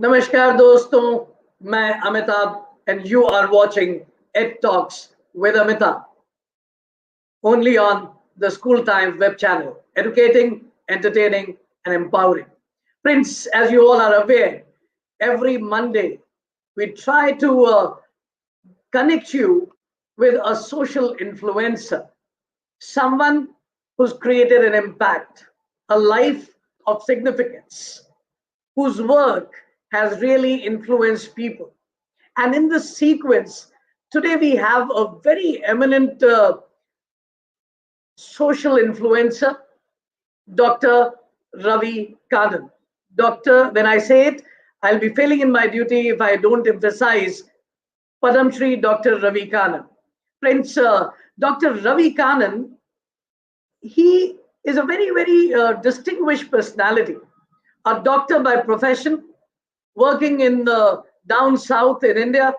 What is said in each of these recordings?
नमस्कार दोस्तों, मैं Amitabh and you are watching Ed Talks with Amitabh only on the School Time web channel, educating, entertaining, and empowering. Friends, as you all are aware, every Monday we try to connect you with a social influencer, someone who's created an impact, a life of significance, whose work has really influenced people. And in this sequence, today we have a very eminent social influencer, Dr. Ravi Kannan. Doctor, when I say it, I'll be failing in my duty if I don't emphasize Padma Shri Dr. Ravi Kannan. Friends, Dr. Ravi Kannan, he is a very distinguished personality, a doctor by profession, working in down south in India,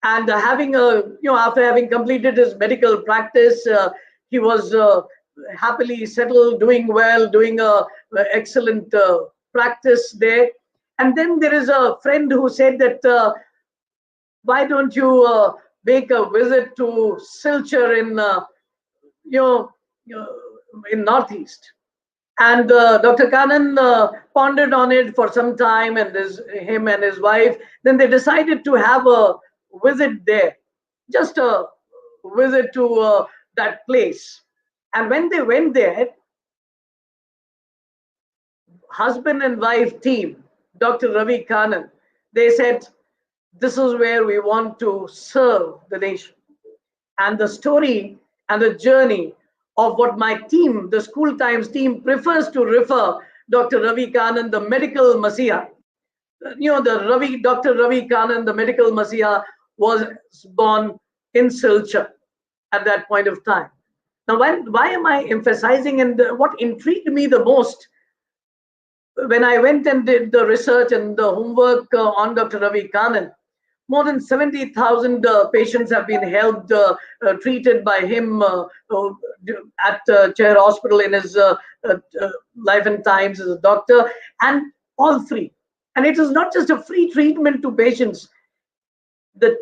and having after having completed his medical practice, he was happily settled, doing well, doing a excellent practice there. And then there is a friend who said that why don't you make a visit to Silchar in you know, you know, in Northeast. And Dr. Kannan pondered on it for some time, and him and his wife, then they decided to have a visit there, just a visit to that place. And when they went there, husband and wife team, Dr. Ravi Kannan, they said, this is where we want to serve the nation. And the story and the journey of what my team, the School Times team, prefers to refer Dr. Ravi Kannan, the medical messiah. Dr. Ravi Kannan, the medical messiah, was born in Silchar at that point of time. Now, why am I emphasizing, and what intrigued me the most when I went and did the research and the homework on Dr. Ravi Kannan, more than 70,000 patients have been helped, treated by him at Chair Hospital in his life and times as a doctor, and all free. And it is not just a free treatment to patients. The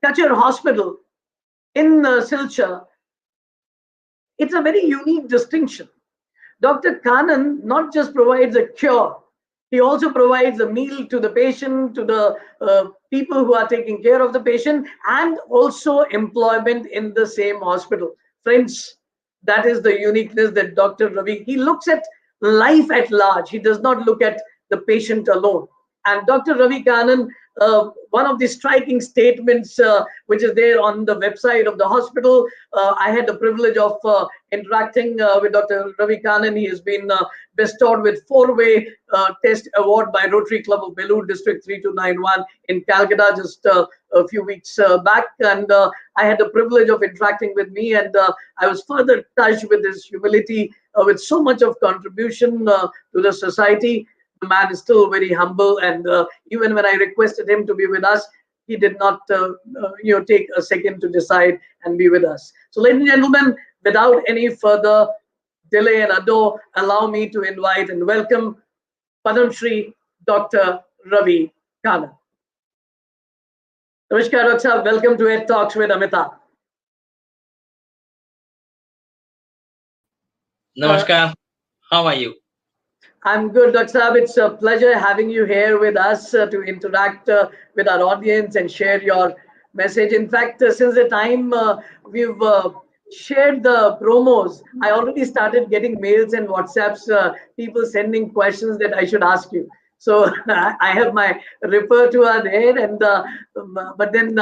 Cachar Hospital in Silchar, it's a very unique distinction. Dr. Kannan not just provides a cure, he also provides a meal to the patient, to the people who are taking care of the patient, and also employment in the same hospital. Friends, that is the uniqueness that Dr. Ravi, he looks at life at large. He does not look at the patient alone. And Dr. Ravi Kannan, one of the striking statements which is there on the website of the hospital, I had the privilege of interacting with Dr. Ravi Kannan. He has been bestowed with 4-way test award by Rotary Club of Belur, District 3291 in Calcutta just a few weeks back. And I had the privilege of interacting with me, and I was further touched with his humility, with so much of contribution to the society. The man is still very humble, and even when I requested him to be with us, he did not take a second to decide and be with us. So, ladies and gentlemen, without any further delay and ado, allow me to invite and welcome Padma Shri Dr. Ravi Kannan. Namaskar, Dr. Sahab. Welcome to Ed Talks with Amitabh. Namaskar. How are you? I'm good, Dr. Saab. It's a pleasure having you here with us to interact with our audience and share your message. In fact, since the time we've shared the promos, I already started getting mails and WhatsApps, people sending questions that I should ask you. So I have my refer to her there, and but then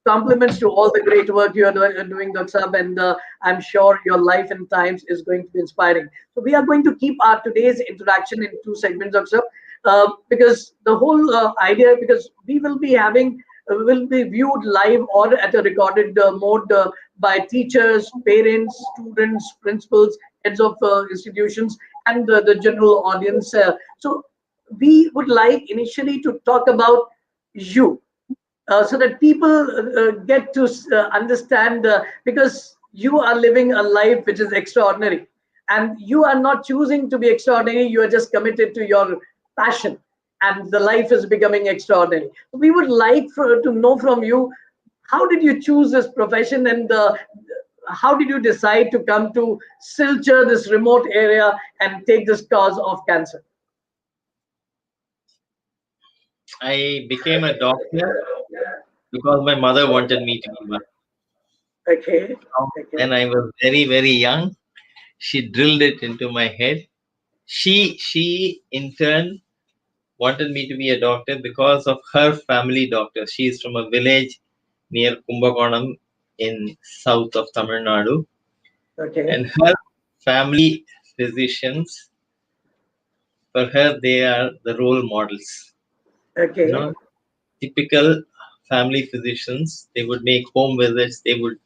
compliments to all the great work you are doing, Dr. Saab, and I'm sure your life and times is going to be inspiring. So we are going to keep our today's interaction in 2 segments, Dr. Saab, because the whole idea, because we will be having, will be viewed live or at a recorded mode by teachers, parents, students, principals, heads of institutions, and the general audience. So we would like initially to talk about you, so that people get to understand, because you are living a life which is extraordinary, and you are not choosing to be extraordinary. You are just committed to your passion, and the life is becoming extraordinary. We would like to know from you, how did you choose this profession, and how did you decide to come to Silchar, this remote area, and take this cause of cancer? I became a doctor because my mother wanted me to be one. Okay, When okay, I was very, very young, she drilled it into my head. She in turn wanted me to be a doctor because of her family doctor. She is from a village near Kumbakonam in south of Tamil Nadu, okay, and her family physicians, for her, they are the role models. You okay, know, typical family physicians, they would make home visits, they would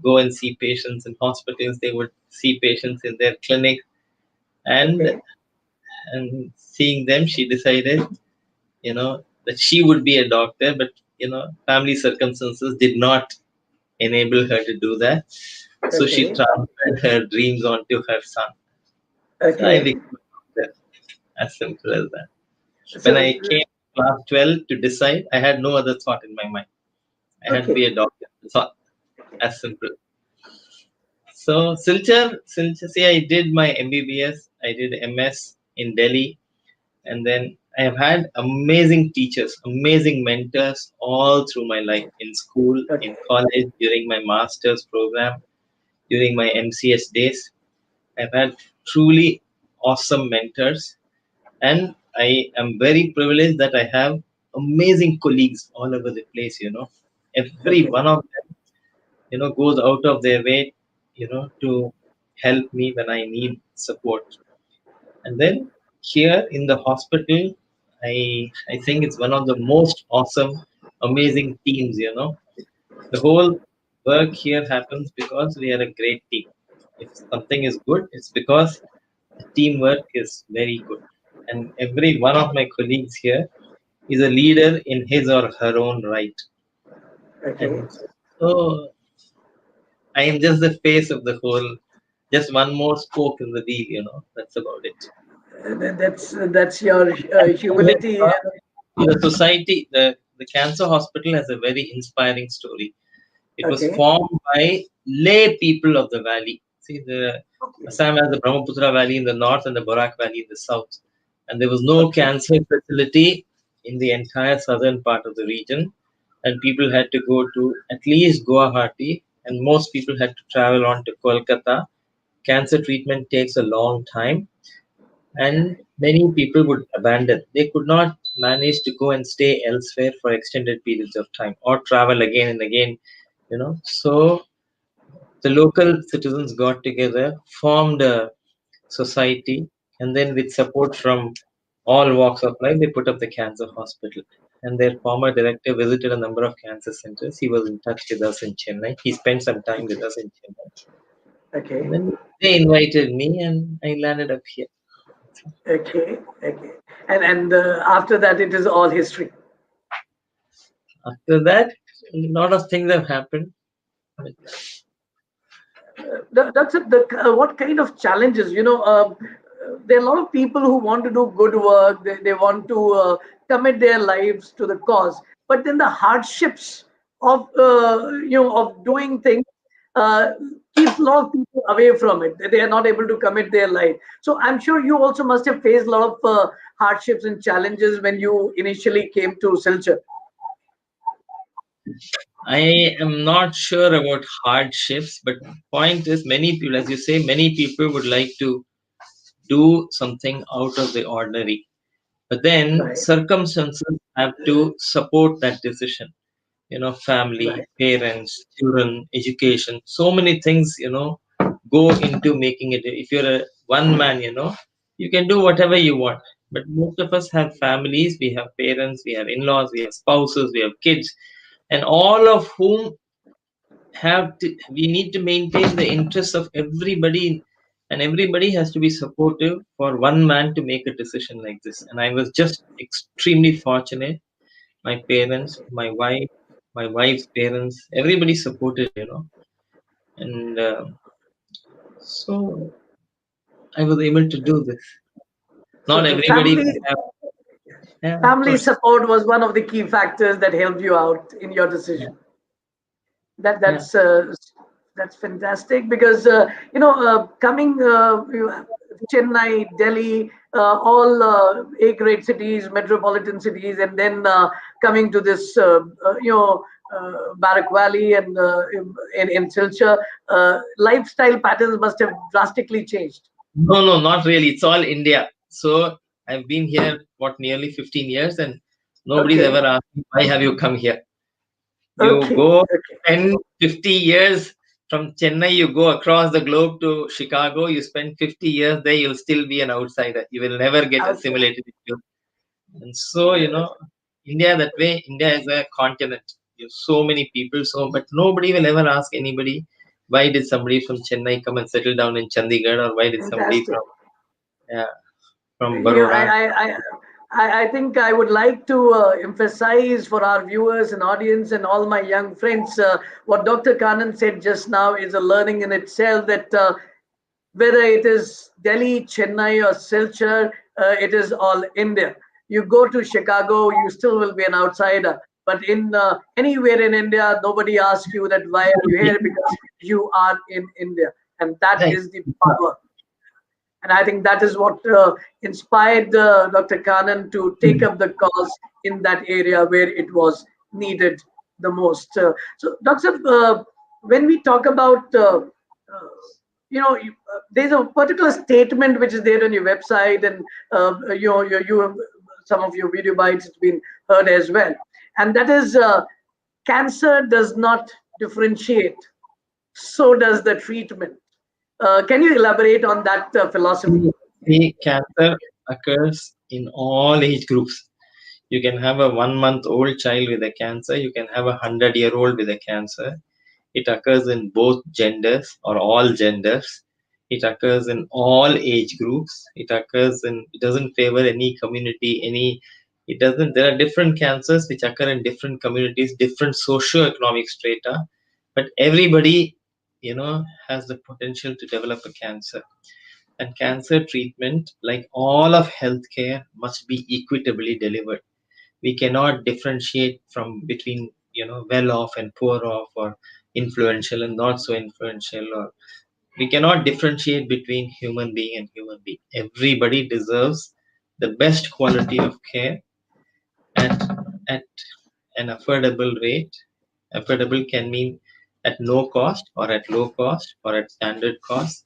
go and see patients in hospitals, they would see patients in their clinic, and okay, and seeing them, she decided, that she would be a doctor, but family circumstances did not enable her to do that. So she okay, transferred her dreams onto her son. So I okay. became a doctor, as simple as that. When So, I came to class 12 to decide, I had no other thought in my mind. I had to be okay, a doctor. So as simple. So Silchar, see, I did my MBBS, I did MS in Delhi, and then I have had amazing teachers, amazing mentors all through my life in school, okay, in college, during my master's program, during my MCS days. I've had truly awesome mentors, and I am very privileged that I have amazing colleagues all over the place. Every okay, one of them, goes out of their way, to help me when I need support. And then here in the hospital, I think it's one of the most awesome, amazing teams. The whole work here happens because we are a great team. If something is good, it's because the teamwork is very good. And every one of my colleagues here is a leader in his or her own right. okay. And so I am just the face of the whole, just one more spoke in the wheel. That's about it. That's your humility. The society, the cancer hospital has a very inspiring story. It was Okay, formed by lay people of the valley. See, the okay, Assam has the Brahmaputra Valley in the north and the Barak Valley in the south. And there was no okay, cancer facility in the entire southern part of the region. And people had to go to at least Guwahati, and most people had to travel on to Kolkata. Cancer treatment takes a long time, and many people would abandon. They could not manage to go and stay elsewhere for extended periods of time or travel again and again. So the local citizens got together, formed a society, and then with support from all walks of life, they put up the cancer hospital. And their former director visited a number of cancer centers. He was in touch with us in Chennai. He spent some time with us in Chennai. And okay, then they invited me, and I landed up here. okay, okay. And after that, it is all history. After that, a lot of things have happened. But That's it. What kind of challenges? There are a lot of people who want to do good work. They want to commit their lives to the cause, but then the hardships of of doing things uh, keeps a lot of people away from it. They are not able to commit their life. So I'm sure you also must have faced a lot of hardships and challenges when you initially came to Silchar. I am not sure about hardships, but point is, many people, as you say, many people would like to do something out of the ordinary. But then Right, circumstances have to support that decision. right, Family, parents, children, education, so many things, go into making it. If you're a one man, you can do whatever you want. But most of us have families, we have parents, we have in laws, we have spouses, we have kids, and all of whom we need to maintain the interests of everybody, and everybody has to be supportive for one man to make a decision like this. And I was just extremely fortunate. My parents, my wife's parents, everybody supported, and so I was able to do this. so Not the everybody family would have. Yeah, of Family course. support was one of the key factors that helped you out in your Yeah, decision. that yeah. that's uh, that's fantastic, because coming Chennai, Delhi, all A grade cities, metropolitan cities, and then coming to this Barak Valley and in Silchar, lifestyle patterns must have drastically changed. No, no, not really. It's all India. So I've been here, what, nearly 15 years, and nobody's Okay, ever asked me, why have you come here? You okay, go okay. 10, 50 years from Chennai, you go across the globe to Chicago, you spend 50 years there, you'll still be an outsider. You will never get Okay, assimilated into. And so, India that way, India is a continent. You have so many people, but nobody will ever ask anybody, why did somebody from Chennai come and settle down in Chandigarh, or why did somebody fantastic. yeah, from You know, I, Baroda. I, I, I think I would like to emphasize for our viewers and audience and all my young friends, what Dr. Kannan said just now is a learning in itself, that whether it is Delhi, Chennai, or Silchar, it is all India. You go to Chicago, you still will be an outsider. But in anywhere in India, nobody asks you that why are you here, because you are in India, and that Right. is the power. And I think that is what inspired Dr. Kannan to take up the cause in that area where it was needed the most. So, Doctor, when we talk about, there's a particular statement which is there on your website, and some of your video bites it's been heard as well, and that is cancer does not differentiate, so does the treatment. Can you elaborate on that philosophy? See, cancer occurs in all age groups. You can have a 1 month old child with a cancer, you can have a 100-year-old with a cancer. It occurs in both genders or all genders. It occurs in all age groups. It doesn't favor any community, it doesn't, there are different cancers which occur in different communities, different socio-economic strata, but everybody, has the potential to develop a cancer. And cancer treatment, like all of healthcare, must be equitably delivered. We cannot differentiate from between well off and poor off, or influential and not so influential, or we cannot differentiate between human being and human being. Everybody deserves the best quality of care at at an affordable rate. Affordable can mean at no cost, or at low cost, or at standard cost.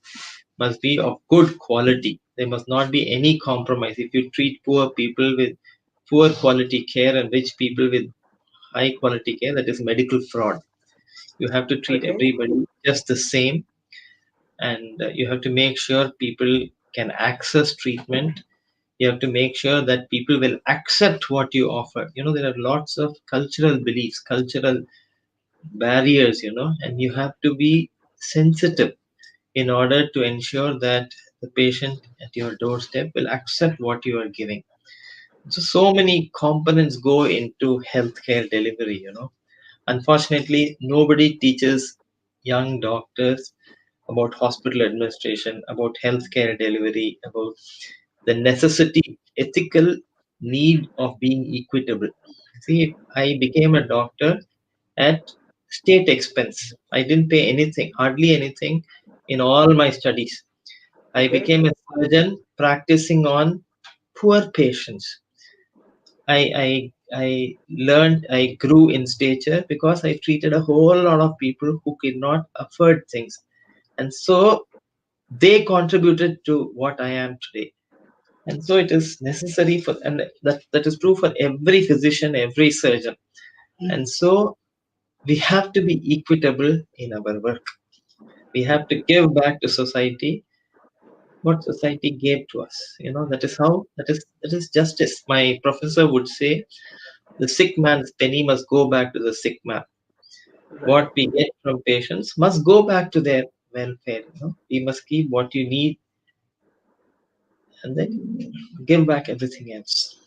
Must be of good quality. There must not be any compromise. If you treat poor people with poor quality care and rich people with high quality care, that is medical fraud. You have to treat Okay, everybody just the same, and you have to make sure people can access treatment. You have to make sure that people will accept what you offer. There are lots of cultural beliefs, cultural barriers, and you have to be sensitive in order to ensure that the patient at your doorstep will accept what you are giving. So many components go into healthcare delivery. Unfortunately, nobody teaches young doctors about hospital administration, about healthcare delivery, about the necessity, ethical need of being equitable. See, I became a doctor at state expense. I didn't pay anything, hardly anything in all my studies. I okay, became a surgeon practicing on poor patients. I learned, I grew in stature because I treated a whole lot of people who could not afford things. And so they contributed to what I am today. And so it is necessary for, and that is true for every physician, every surgeon. And so we have to be equitable in our work. We have to give back to society what society gave to us. That is justice. My professor would say, the sick man's penny must go back to the sick man. right. What we get from patients must go back to their welfare. We must keep what you need and then give back everything else.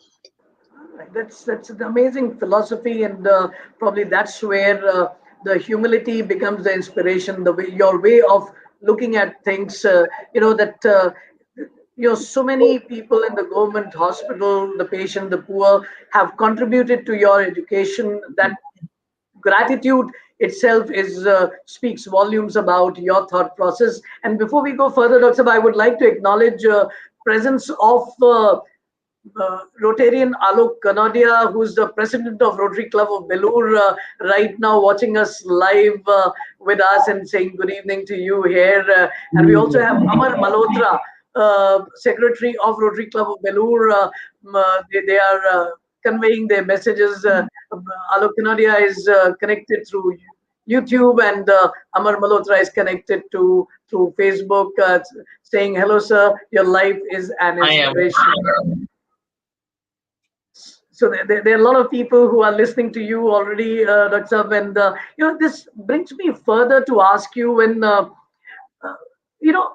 Right. That's an amazing philosophy, and probably that's where the humility becomes the inspiration. The way your way of looking at things, that So many people in the government hospital, the patient, the poor, have contributed to your education. That gratitude itself is speaks volumes about your thought process. And before we go further, Dr. Sabha, I would like to acknowledge presence of Rotarian Alok Kanadia, who's the president of Rotary Club of Belur, right now watching us live with us and saying good evening to you here. And we also have Amar Malhotra, secretary of Rotary Club of Belur. They are conveying their messages. Alok Kanadia is connected through YouTube, and Amar Malhotra is connected to through Facebook, saying hello, sir. Your life is an I am. inspiration. So there are a lot of people who are listening to you already, Dr. Sab, and this brings me further to ask you when uh, you know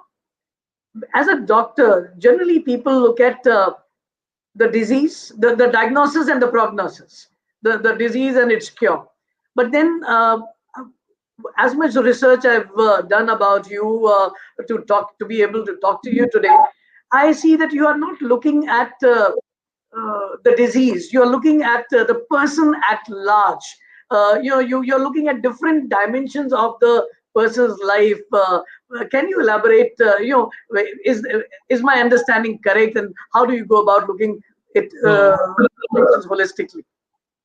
as a doctor, generally people look at the disease, the diagnosis and the prognosis, the disease and its cure. But then, as much research I've done about you to be able to talk to you today, I see that you are not looking at the disease. You're looking at the person at large. You're looking at different dimensions of the person's life. Can you elaborate? Is is my understanding correct? And how do you go about looking at So things holistically?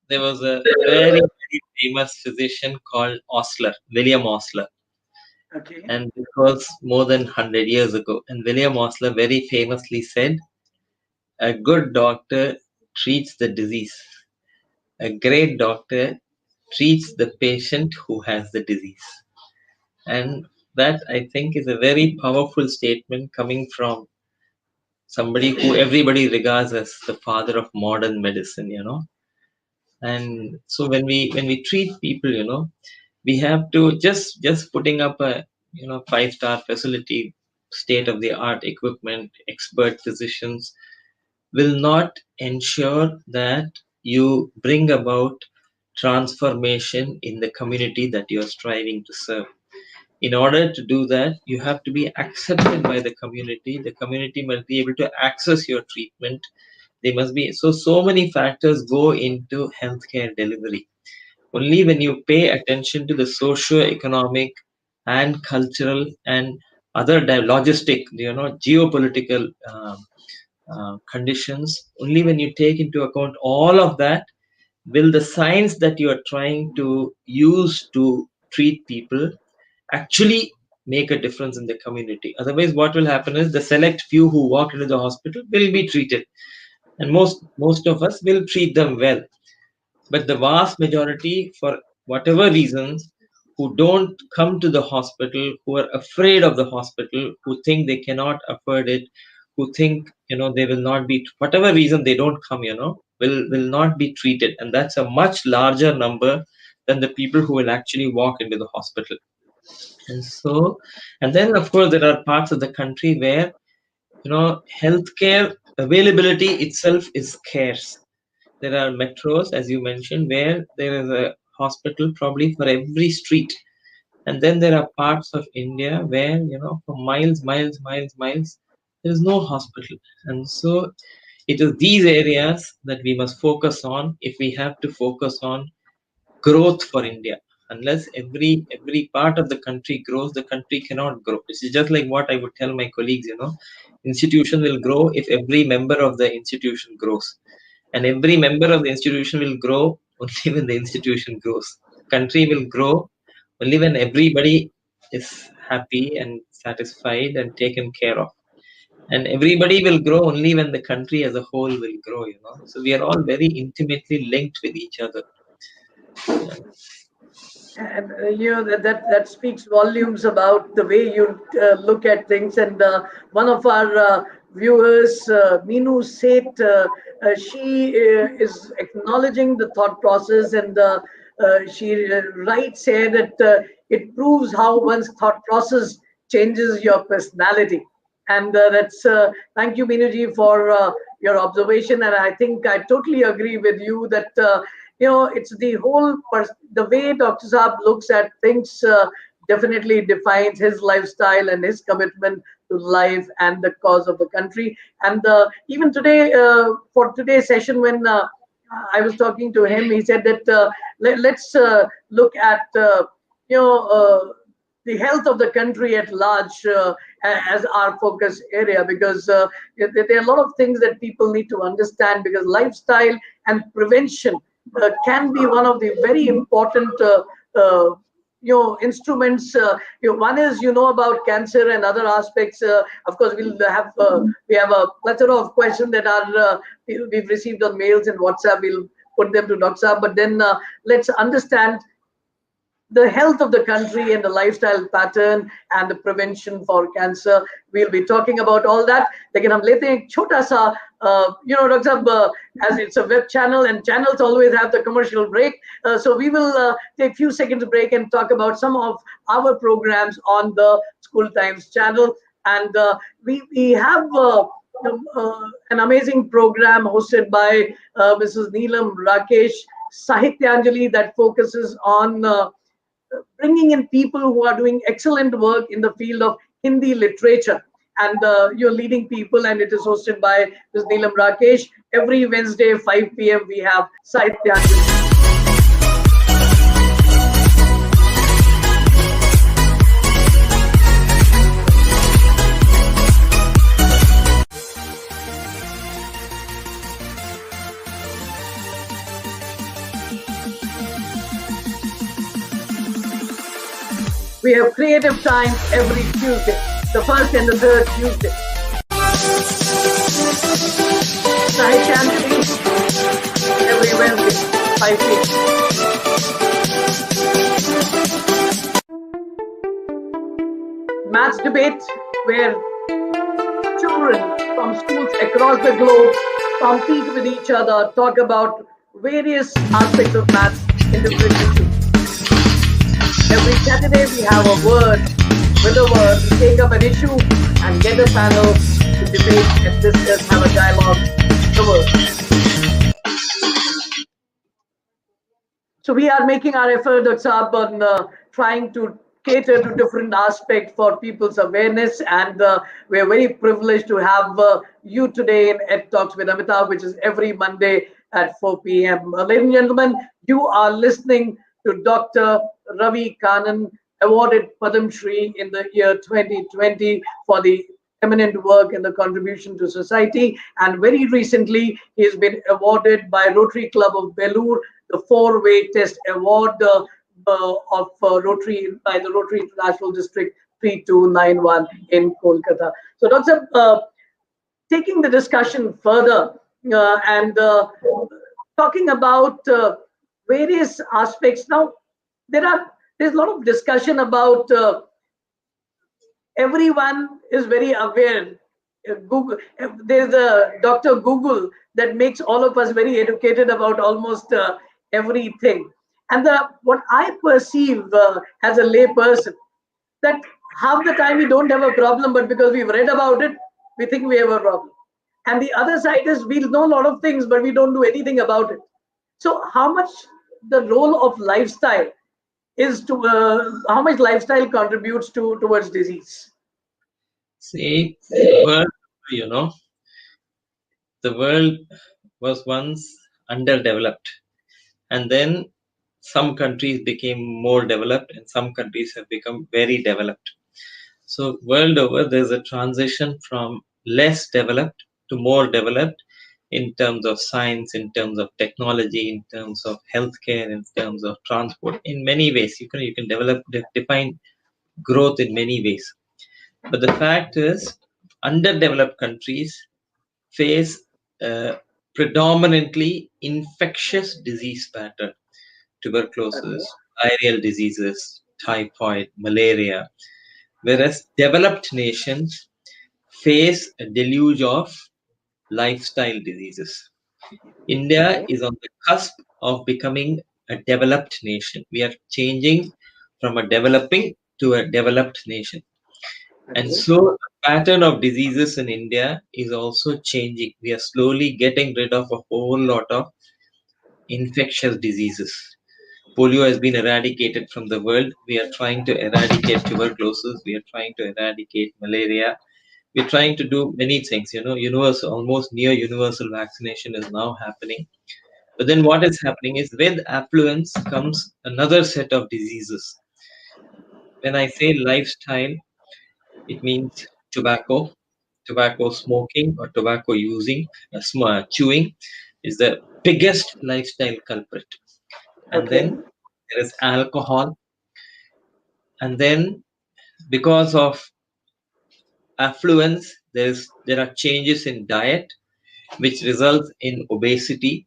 there was a very, very famous physician called Osler, William Osler, Okay. and this was more than 100 years ago. And William Osler very famously said, "A good doctor treats the disease. A great doctor treats the patient who has the disease." And that, I think, is a very powerful statement coming from somebody who everybody regards as the father of modern medicine, And so when we treat people, we have to just putting up a 5-star facility, state of the art equipment, expert physicians will not ensure that you bring about transformation in the community that you are striving to serve. In order to do that, you have to be accepted by the community. The community must be able to access your treatment. They must be so many factors go into healthcare delivery. Only when you pay attention to the socio-economic and cultural and other logistic, geopolitical conditions, only when you take into account all of that, will the science that you are trying to use to treat people actually make a difference in the community. Otherwise, what will happen is the select few who walk into the hospital will be treated, and most of us will treat them well. But the vast majority, for whatever reasons, who don't come to the hospital, who are afraid of the hospital, who think they cannot afford it, who think they will not be, whatever reason they don't come, will not be treated, and that's a much larger number than the people who will actually walk into the hospital. And so, and then of course there are parts of the country where healthcare availability itself is scarce. There are metros, as you mentioned, where there is a hospital probably for every street. And then there are parts of India where, for miles, miles, miles, miles, there is no hospital. And so it is these areas that we must focus on if we have to focus on growth for India. Unless every part of the country grows, the country cannot grow. This is just like what I would tell my colleagues, institution will grow if every member of the institution grows. And every member of the institution will grow only when the institution grows. Country will grow only when everybody is happy and satisfied and taken care of. And everybody will grow only when the country as a whole will grow. So we are all very intimately linked with each other. And that speaks volumes about the way you look at things. And one of our viewers, Meenu Seth, she is acknowledging the thought process, and she writes here that it proves how one's thought process changes your personality. And that's thank you, Meenuji, for your observation. And I think I totally agree with you that it's the whole the way Dr. Saab looks at things definitely defines his lifestyle and his commitment to life and the cause of the country. And even today, for today's session, when I was talking to him, he said that let's look at you know the health of the country at large as our focus area, because there are a lot of things that people need to understand, because lifestyle and prevention can be one of the very important uh, instruments. One is about cancer and other aspects. Of course, we have a plethora of questions that are we've received on mails and WhatsApp. We'll put them to Dr. Saab, but then let's understand the health of the country and the lifestyle pattern and the prevention for cancer. We'll be talking about all that. लेकिन हम लेते हैं एक छोटा सा Dr. Saab, as it's a web channel and channels always have the commercial break, so we will take a few seconds break and talk about some of our programs on the School Times channel. And we have an amazing program hosted by Mrs. Neelam Rakesh, Sahityanjali, that focuses on bringing in people who are doing excellent work in the field of Hindi literature. And you're leading people, and it is hosted by Ms. Neelam Rakesh. Every Wednesday, 5 p.m., we have Sahityanjali. We have creative time every Tuesday, the first and the third Tuesday. Sahityanjali every Wednesday, 5 p.m. Maths debate, where children from schools across the globe compete with each other, talk about various aspects of maths in different issues. Every Saturday we have a word with a word to take up an issue and get a panel to debate and discuss, have a dialogue with the word. So we are making our effort, Dr. Saab, on trying to cater to different aspects for people's awareness, and we're very privileged to have you today in Ed Talks with Amitabh, which is every Monday at 4 p.m. Ladies and gentlemen, you are listening to Dr. Ravi Kannan, awarded Padma Shri in the year 2020 for the eminent work and the contribution to society. And very recently, he has been awarded by Rotary Club of Belur the 4-way test award of Rotary by the Rotary International District 3291 in Kolkata. So, Dr. Taking the discussion further and talking about various aspects. Now, there's a lot of discussion about everyone is very aware. Google, there's a Dr. Google that makes all of us very educated about almost everything. And what I perceive as a lay person, that half the time we don't have a problem, but because we've read about it, we think we have a problem. And the other side is we know a lot of things, but we don't do anything about it. So how much the role of lifestyle is to how much lifestyle contributes towards disease? See, the world was once underdeveloped, and then some countries became more developed, and some countries have become very developed. So, world over, there's a transition from less developed to more developed in terms of science, in terms of technology, in terms of healthcare, in terms of transport. In many ways, you can define growth in many ways. But the fact is, underdeveloped countries face predominantly infectious disease pattern, tuberculosis, diarrheal diseases, typhoid, malaria, whereas developed nations face a deluge of lifestyle diseases. India is on the cusp of becoming a developed nation. We are changing from a developing to a developed nation. And so the pattern of diseases in India is also changing. We are slowly getting rid of a whole lot of infectious diseases. Polio has been eradicated from the world. We are trying to eradicate tuberculosis. We are trying to eradicate malaria. we're trying to do many things. Universal, almost near universal vaccination is now happening. But then what is happening is with affluence comes another set of diseases. When I say lifestyle, it means tobacco, tobacco smoking or tobacco using, chewing is the biggest lifestyle culprit. And Okay. then there is alcohol. And then because of affluence, there are changes in diet, which results in obesity,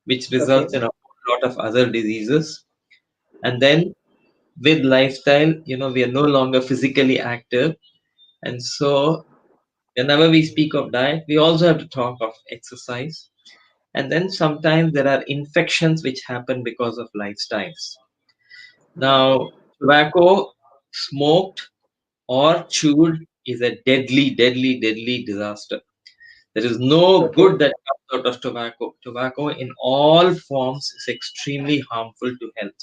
which Okay. results in a lot of other diseases. And then with lifestyle, we are no longer physically active. And so whenever we speak of diet, we also have to talk of exercise. And then sometimes there are infections which happen because of lifestyles. Now, tobacco smoked or chewed is a deadly, deadly, deadly disaster. There is no Okay. good that comes out of tobacco. Tobacco in all forms is extremely harmful to health.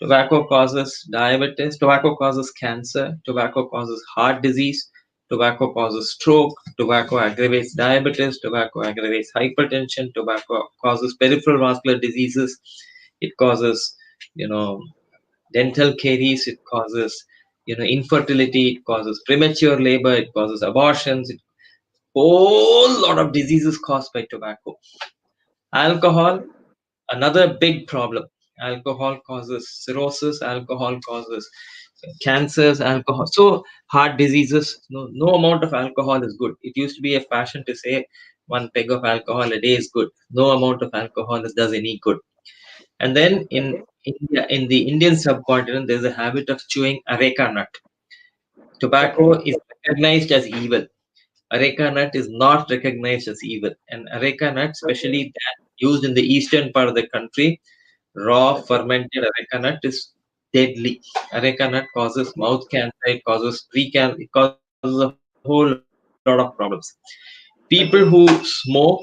Tobacco causes diabetes, tobacco causes cancer, tobacco causes heart disease, tobacco causes stroke, tobacco aggravates diabetes, tobacco aggravates hypertension, tobacco causes peripheral vascular diseases, it causes, you know, dental caries, it causes, infertility, it causes premature labor, it causes abortions, whole lot of diseases caused by tobacco. Alcohol, another big problem. Alcohol causes cirrhosis, alcohol causes cancers, alcohol. So, heart diseases, no amount of alcohol is good. It used to be a fashion to say one peg of alcohol a day is good. No amount of alcohol does any good. And then in Okay. India, in the Indian subcontinent, there's a habit of chewing areca nut. Okay. Tobacco is recognized as evil. Areca nut is not recognized as evil. And areca nut, Okay. especially that used in the eastern part of the country, raw Okay. fermented areca nut is deadly. Areca nut causes mouth cancer, it causes pre-cancer, it causes a whole lot of problems. People who smoke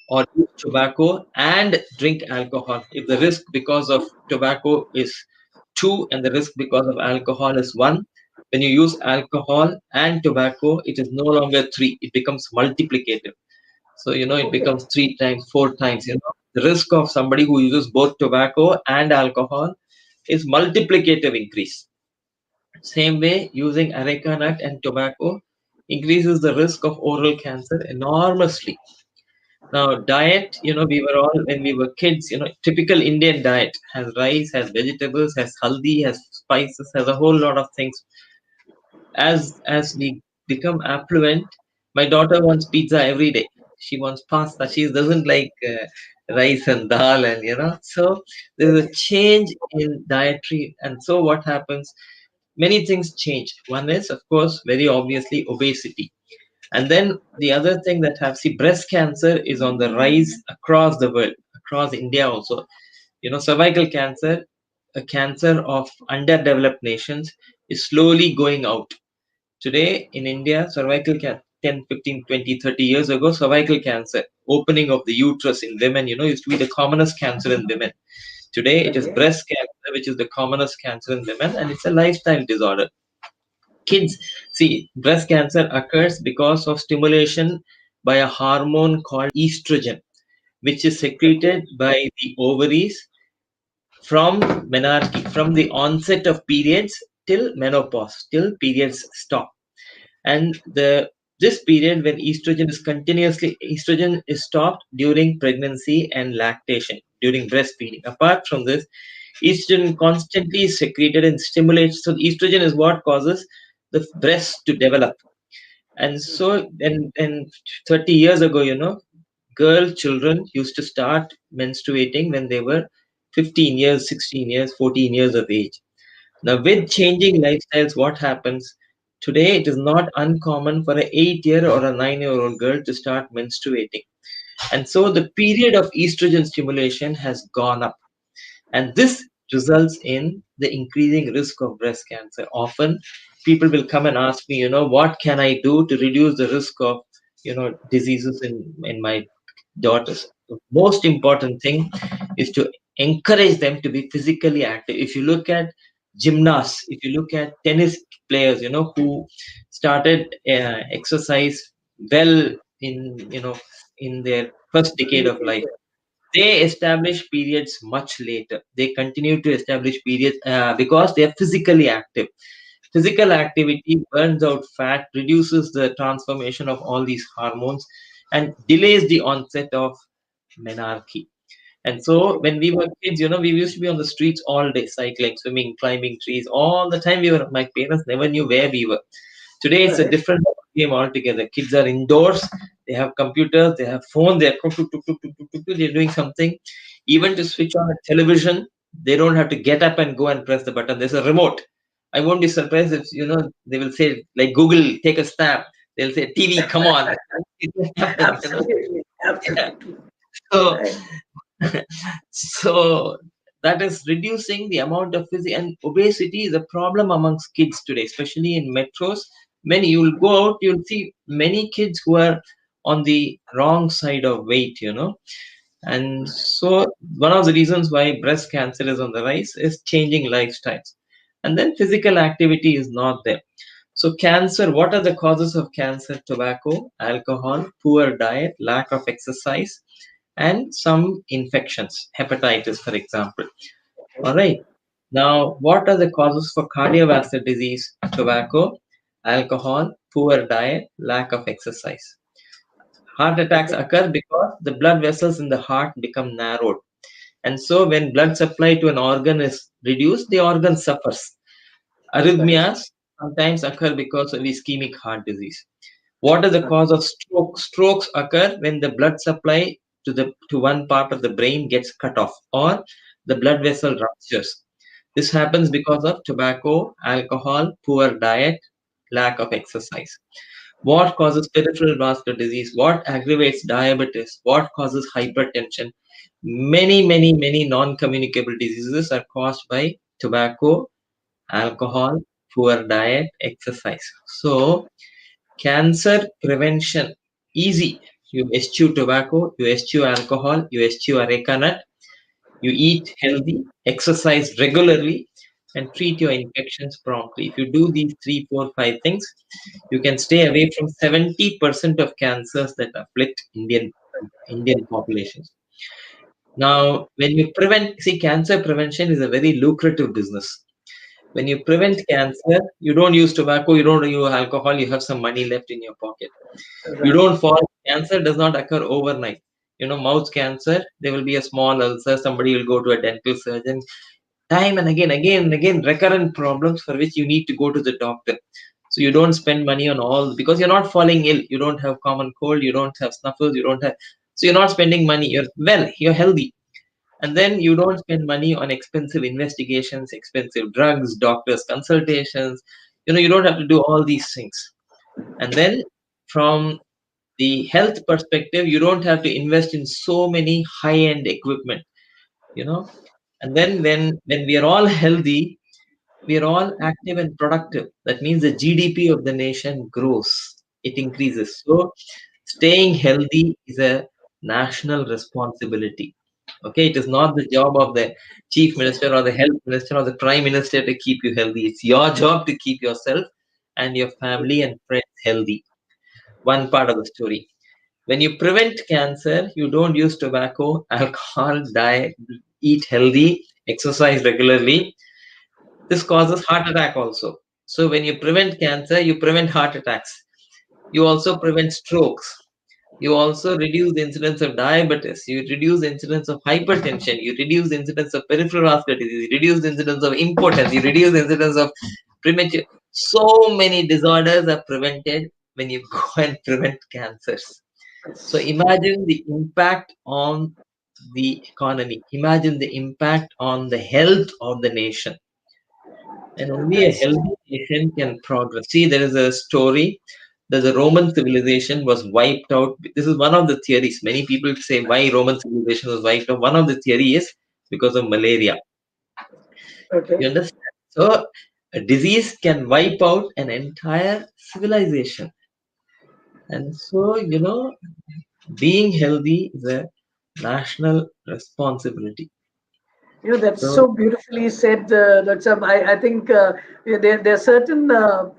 or use tobacco and drink alcohol, if the risk because of tobacco is 2 and the risk because of alcohol is 1, when you use alcohol and tobacco, it is no longer 3, it becomes multiplicative. So, it Okay. becomes 3 times, 4 times. The risk of somebody who uses both tobacco and alcohol is multiplicative increase. Same way, using areca nut and tobacco increases the risk of oral cancer enormously. Now, diet, we were all, when we were kids, typical Indian diet has rice, has vegetables, has haldi, has spices, has a whole lot of things. As we become affluent, my daughter wants pizza every day. She wants pasta. She doesn't like rice and dal, and so there's a change in dietary. And so what happens? Many things change. One is, of course, very obviously obesity. And then the other thing that have see breast cancer is on the rise across the world, across India also. Cervical cancer, a cancer of underdeveloped nations, is slowly going out. Today in India, cervical cancer, 10, 15, 20, 30 years ago, cervical cancer, opening of the uterus in women, used to be the commonest cancer in women. Today it is Okay. breast cancer, which is the commonest cancer in women, and it's a lifestyle disorder. Kids, see, breast cancer occurs because of stimulation by a hormone called estrogen, which is Okay. secreted by the ovaries from menarche, from the onset of periods till menopause, till periods stop. And this period when estrogen is stopped during pregnancy and lactation, during breastfeeding. Apart from this, estrogen constantly is secreted and stimulates. So estrogen is what causes the breast to develop. And so and 30 years ago, girl children used to start menstruating when they were 15 years, 16 years, 14 years of age. Now, with changing lifestyles, what happens? Today, it is not uncommon for an 8-year or a 9-year-old girl to start menstruating. And so the period of estrogen stimulation has gone up. And this results in the increasing risk of breast cancer. Often, people will come and ask me, what can I do to reduce the risk of, diseases in my daughters? The most important thing is to encourage them to be physically active. If you look at gymnasts, if you look at tennis players, who started exercise well in, in their first decade of life, they establish periods much later. They continue to establish periods because they are physically active. Physical activity burns out fat, reduces the transformation of all these hormones, and delays the onset of menarche. And so when we were kids, we used to be on the streets all day, cycling, swimming, climbing trees, all the time. My parents never knew where we were. Today, it's a Right. different game altogether. Kids are indoors, they have computers, they have phones, they're doing something. Even to switch on a television, they don't have to get up and go and press the button. There's a remote. I won't be surprised if, they will say, like Google, take a snap. They'll say, TV, come on. It will happen. Absolutely. Yeah. Absolutely. So, Right. so that is reducing the amount of physical, and obesity is a problem amongst kids today, especially in metros. Many, you'll go out, you'll see many kids who are on the wrong side of weight, and so one of the reasons why breast cancer is on the rise is changing lifestyles, and then physical activity is not there. So cancer, what are the causes of cancer? Tobacco, alcohol, poor diet, lack of exercise, and some infections, hepatitis, for example. All right. Now, what are the causes for cardiovascular disease? Tobacco, alcohol, poor diet, lack of exercise. Heart attacks Okay. occur because the blood vessels in the heart become narrowed. And so, when blood supply to an organ is reduced, the organ suffers. Right. Arrhythmias sometimes occur because of ischemic heart disease. What is the cause of stroke? Strokes occur when the blood supply to one part of the brain gets cut off, or the blood vessel ruptures. This happens because of tobacco, alcohol, poor diet, lack of exercise. What causes peripheral vascular disease? What aggravates diabetes? What causes hypertension? Many non-communicable diseases are caused by tobacco, alcohol, poor diet, exercise. So cancer prevention, easy. You eschew tobacco, you eschew alcohol, you eschew areca nut, you eat healthy, exercise regularly, and treat your infections promptly. If you do these three, four, five things, you can stay away from 70% of cancers that afflict Indian populations. Now, when you prevent, see, cancer prevention is a very lucrative business. When you prevent cancer, you don't use tobacco, you don't use alcohol, you have some money left in your pocket. You Right. don't fall. Cancer does not occur overnight. Mouth cancer, there will be a small ulcer, somebody will go to a dental surgeon. Time and again and again, recurrent problems for which you need to go to the doctor. So you don't spend money on all because you're not falling ill. You don't have common cold, you don't have snuffles, you don't have. So you're not spending money. You're well, you're healthy. And then you don't spend money on expensive investigations, expensive drugs, doctors' consultations. You don't have to do all these things. And then from the health perspective, you don't have to invest in so many high-end equipment, you know. And then when we are all healthy, we are all active and productive. That means the GDP of the nation grows, it increases. So staying healthy is a national responsibility. Okay, it is not the job of the chief minister or the health minister or the prime minister to keep you healthy. It's your job to keep yourself and your family and friends healthy. One part of the story. When you prevent cancer, you don't use tobacco, alcohol, diet, eat healthy, exercise regularly. This causes heart attack also. So when you prevent cancer, you prevent heart attacks. You also prevent strokes. You also reduce the incidence of diabetes. You reduce the incidence of hypertension. You reduce the incidence of peripheral vascular disease. You reduce the incidence of impotence. You reduce the incidence of premature. So many disorders are prevented when you go and prevent cancers. So Yes. imagine the impact on the economy. Imagine the impact on the health of the nation. And only a Yes. healthy nation can progress. See, there is a story that the Roman civilization was wiped out. This is one of the theories. Many people say why Roman civilization was wiped out. One of the theory is because of malaria. Okay. You understand? So a disease can wipe out an entire civilization. And so, being healthy is a national responsibility. That's So so beautifully said, Dr. Sam. I think there are certain,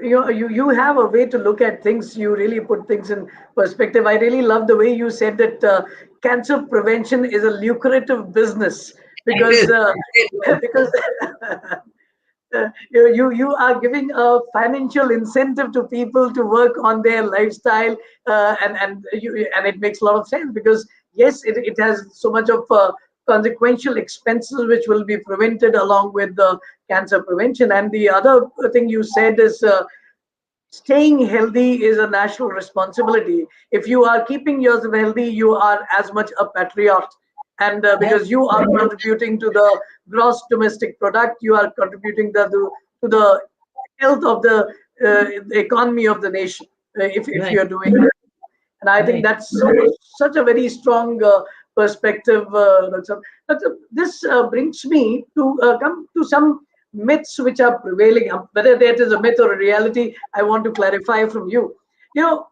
you have a way to look at things. You really put things in perspective. I really love the way you said that cancer prevention is a lucrative business it because is. It is. because you are giving a financial incentive to people to work on their lifestyle, and it makes a lot of sense because yes, it has so much of consequential expenses which will be prevented along with the cancer prevention. And the other thing you said is staying healthy is a national responsibility. If you are keeping yourself healthy, you are as much a patriot. And because you are contributing to the gross domestic product, you are contributing to the health of the economy of the nation, if Right, you're doing it. And I think right. that's such a very strong perspective. This brings me to come to some myths which are prevailing. Whether that is a myth or a reality, I want to clarify from you. You know,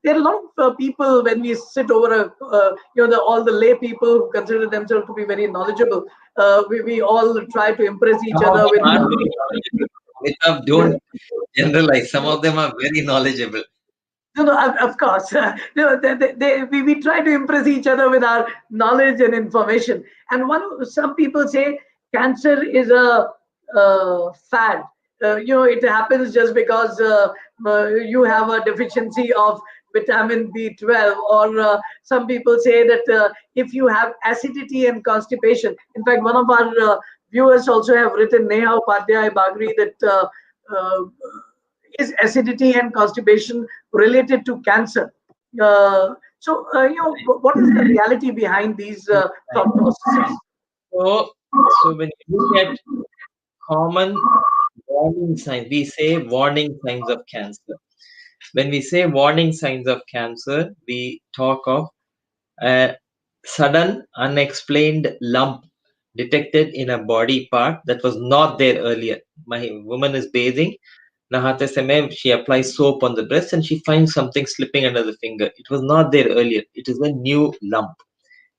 there are a lot of people when we sit over all the lay people who consider themselves to be very knowledgeable. We all try to impress each Some of other them with. are very knowledgeable. Amitabh, don't generalize. Some of them are very knowledgeable. No, no, of course. We try to impress each other with our knowledge and information. And some people say cancer is a fad. It happens just because you have a deficiency of vitamin B12, or some people say that if you have acidity and constipation. In fact, one of our viewers also have written, Neha Upadhyay Bagri, that is acidity and constipation related to cancer? What is the reality behind these thought processes? So when you look at common warning signs, we say warning signs of cancer. When we say warning signs of cancer, we talk of a sudden unexplained lump detected in a body part that was not there earlier. My woman is bathing. Nahate समय she applies soap on the breast and she finds something slipping under the finger. It was not there earlier. It is a new lump.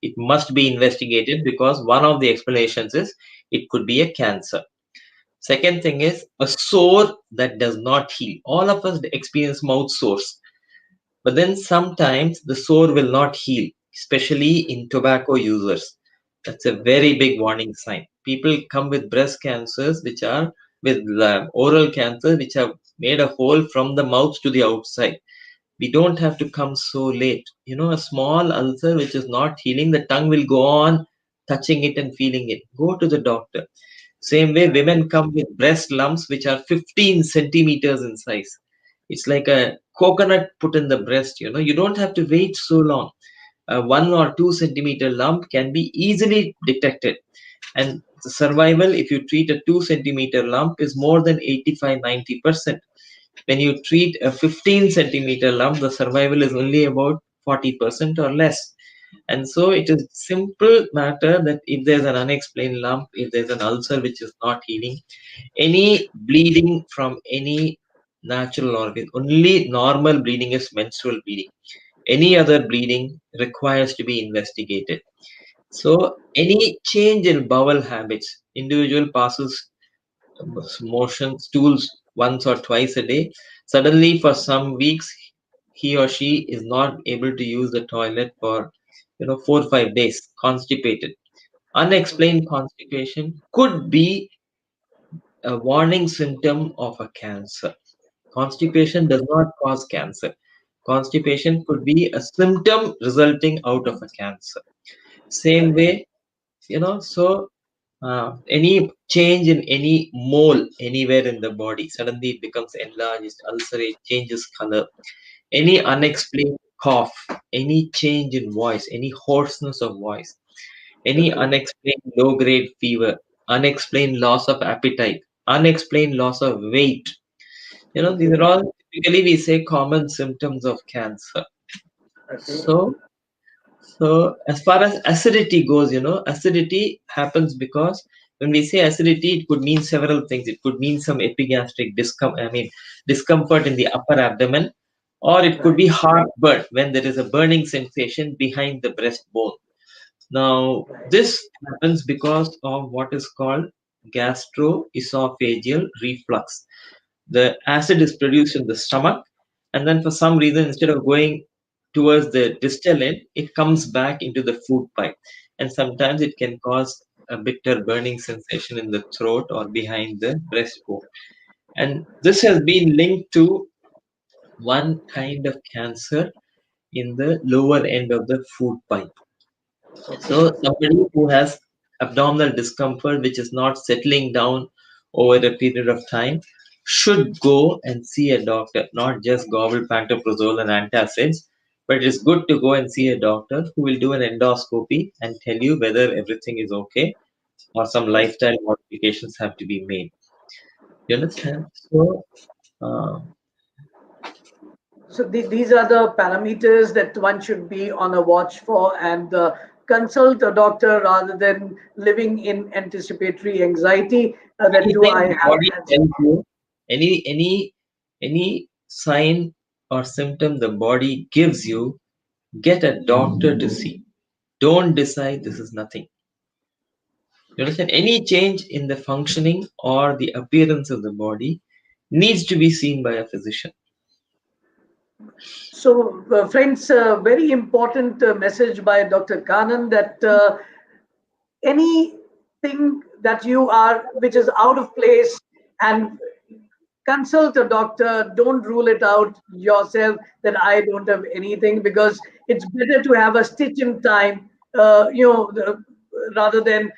It must be investigated because one of the explanations is it could be a cancer. Second thing is a sore that does not heal. All of us experience mouth sores, but then sometimes the sore will not heal, especially in tobacco users. That's a very big warning sign. People come with breast cancers, which are with oral cancer, which have made a hole from the mouth to the outside. We don't have to come so late. A small ulcer which is not healing, the tongue will go on touching it and feeling it. Go to the doctor. Same way, women come with breast lumps which are 15 centimeters in size. It's like a coconut put in the breast. You don't have to wait so long. A 1 or 2 centimeter lump can be easily detected. And the survival, if you treat a 2 centimeter lump, is more than 85-90%. When you treat a 15 centimeter lump, the survival is only about 40% or less. And so it is simple matter that if there's an unexplained lump, if there's an ulcer which is not healing, any bleeding from any natural organ, only normal bleeding is menstrual bleeding. Any other bleeding requires to be investigated. So any change in bowel habits, individual passes motion stools once or twice a day. Suddenly, for some weeks, he or she is not able to use the toilet for 4 or 5 days, constipated. Unexplained constipation could be a warning symptom of a cancer. Constipation does not cause cancer. Constipation could be a symptom resulting out of a cancer. Same way, so any change in any mole anywhere in the body, suddenly it becomes enlarged, ulcerate, changes color. Any unexplained cough, any change in voice, any hoarseness of voice, any unexplained low grade fever, unexplained loss of appetite, unexplained loss of weight. These are all typically we say common symptoms of cancer. Okay. So as far as acidity goes, acidity happens because when we say acidity, it could mean several things. It could mean some epigastric discomfort in the upper abdomen, or it could Right. be heartburn when there is a burning sensation behind the breastbone. Now, Right. this happens because of what is called gastroesophageal reflux. The acid is produced in the stomach, and then for some reason, instead of going towards the distal end, it comes back into the food pipe. And sometimes it can cause a bitter burning sensation in the throat or behind the breastbone. And this has been linked to one kind of cancer in the lower end of the food pipe. Okay. So somebody who has abdominal discomfort which is not settling down over a period of time should go and see a doctor, not just gobble pantoprazole and antacids, but it is good to go and see a doctor who will do an endoscopy and tell you whether everything is okay or some Yes. lifestyle modifications have to be made. You understand? So uh, So these are the parameters that one should be on a watch for and consult a doctor rather than living in anticipatory anxiety that do anything I the have body cancer? tells you, any sign or symptom the body gives you, get a doctor to see. Don't decide this is nothing. You understand? Any change in the functioning or the appearance of the body needs to be seen by a physician. So, friends, very important message by Dr. Kannan that anything that you are which is out of place and consult a doctor. Don't rule it out yourself that I don't have anything, because it's better to have a stitch in time, rather than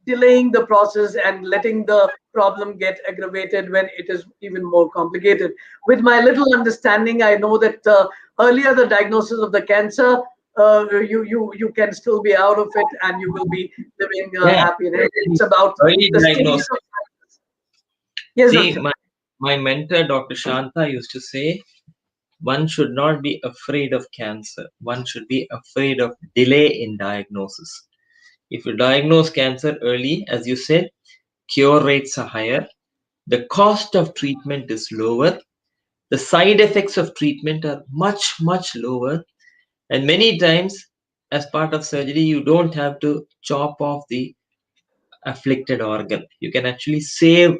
delaying the process and letting the problem get aggravated when it is even more complicated. With my little understanding, I know that earlier the diagnosis of the cancer, you can still be out of it and you will be living Yeah, happy. And it's about early the stages of. diagnosis. Yes, See, doctor. my mentor, Dr. Shanta, used to say one should not be afraid of cancer. One should be afraid of delay in diagnosis. If you diagnose cancer early, as you said, cure rates are higher, the cost of treatment is lower, the side effects of treatment are much, much lower, and many times, as part of surgery, you don't have to chop off the afflicted organ. You can actually save,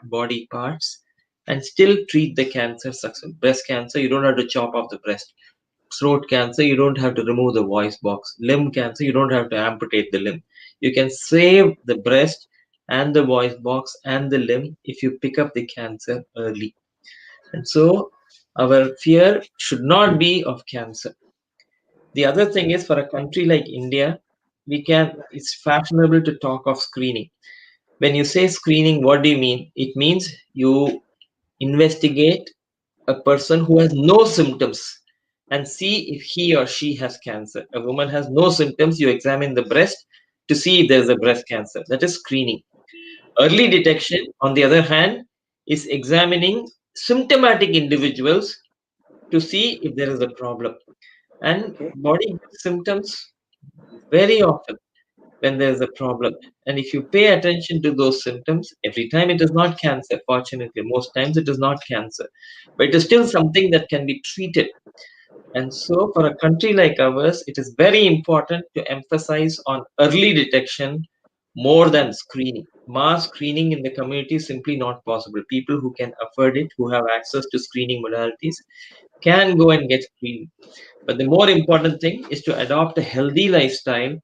body parts and still treat the cancer success. Breast cancer, you don't have to chop off the breast. Throat cancer, you don't have to remove the voice box. Limb cancer, you don't have to amputate the limb. You can save the breast and the voice box and the limb if you pick up the cancer early. And so our fear should not be of cancer. The other thing is, for a country like India, it's fashionable to talk of screening. When you say screening, what do you mean? It means you investigate a person who has no symptoms and see if he or she has cancer. A woman has no symptoms, you examine the breast to see if there's a breast cancer. That is screening. Early detection, on the other hand, is examining symptomatic individuals to see if there is a problem. And Okay. body gives symptoms very often when there's a problem. And if you pay attention to those symptoms, every time it is not cancer, fortunately, most times it is not cancer, but it is still something that can be treated. And so, for a country like ours, it is very important to emphasize on early detection more than screening. Mass screening in the community is simply not possible. People who can afford it, who have access to screening modalities, can go and get screened. But the more important thing is to adopt a healthy lifestyle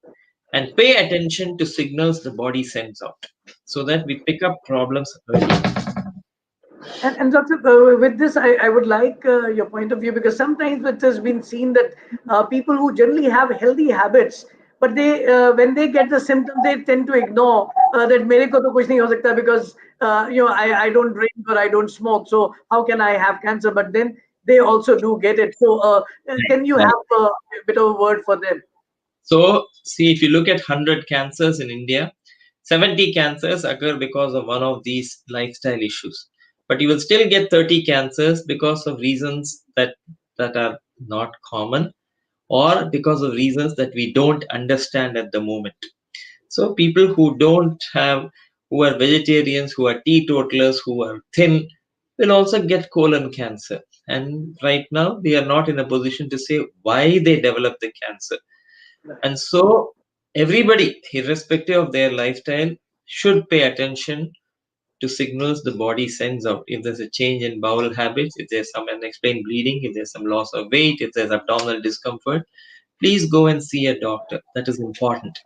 and pay attention to signals the body sends out so that we pick up problems early. And Doctor, with this, I would like your point of view, because sometimes it has been seen that people who generally have healthy habits, but they when they get the symptom, they tend to ignore that मेरे को तो कुछ नहीं हो सकता, because I don't drink or I don't smoke, so how can I have cancer? But then they also do get it. So can you Right. have a bit of a word for them? So, see, if you look at 100 cancers in India, 70 cancers occur because of one of these lifestyle issues. But you will still get 30 cancers because of reasons that are not common, or because of reasons that we don't understand at the moment. So people who are vegetarians, who are teetotalers, who are thin, will also get colon cancer. And right now, we are not in a position to say why they develop the cancer. And so everybody, irrespective of their lifestyle, should pay attention to signals the body sends out. If there's a change in bowel habits, if there's some unexplained bleeding, if there's some loss of weight, if there's abdominal discomfort, please go and see a doctor. That is important.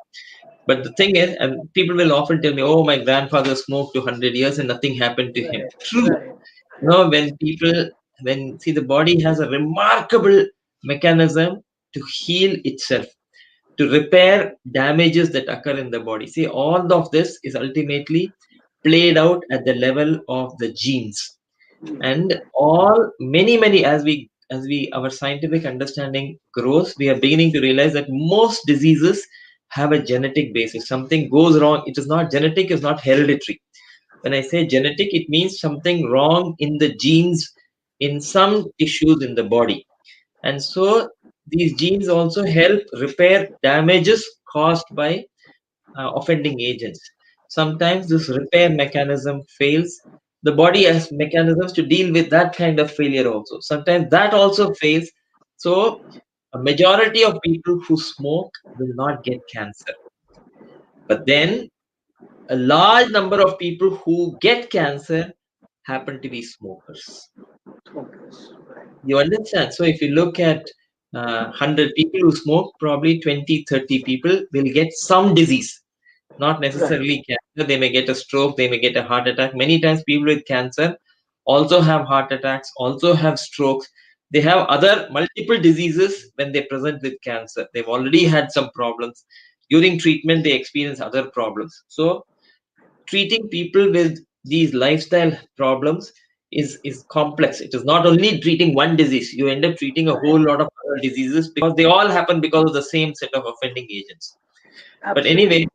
But the thing is, and people will often tell me, oh, my grandfather smoked 200 years and nothing happened to him. Right, True. right, When people, when see the body has a remarkable mechanism to heal itself, to repair damages that occur in the body. See, all of this is ultimately played out at the level of the genes. And all many as we our scientific understanding grows, we are beginning to realize that most diseases have a genetic basis. Something goes wrong, it is not genetic, it's not hereditary. When I say genetic, it means something wrong in the genes in some tissues in the body. And so these genes also help repair damages caused by offending agents. Sometimes this repair mechanism fails. The body has mechanisms to deal with that kind of failure also. Sometimes that also fails. So a majority of people who smoke will not get cancer. But then a large number of people who get cancer happen to be smokers. focus, right. You understand? So if you look at 100 people who smoke, probably 20, 30 people will get some disease, not Right. necessarily cancer. They may get a stroke, they may get a heart attack. Many times people with cancer also have heart attacks, also have strokes. They have other multiple diseases when they present with cancer. They've already had some problems. During treatment, they experience other problems. So treating people with these lifestyle problems is complex. It is not only treating one disease, you end up treating a whole lot of other diseases because they all happen because of the same set of offending agents. But Absolutely. anyway,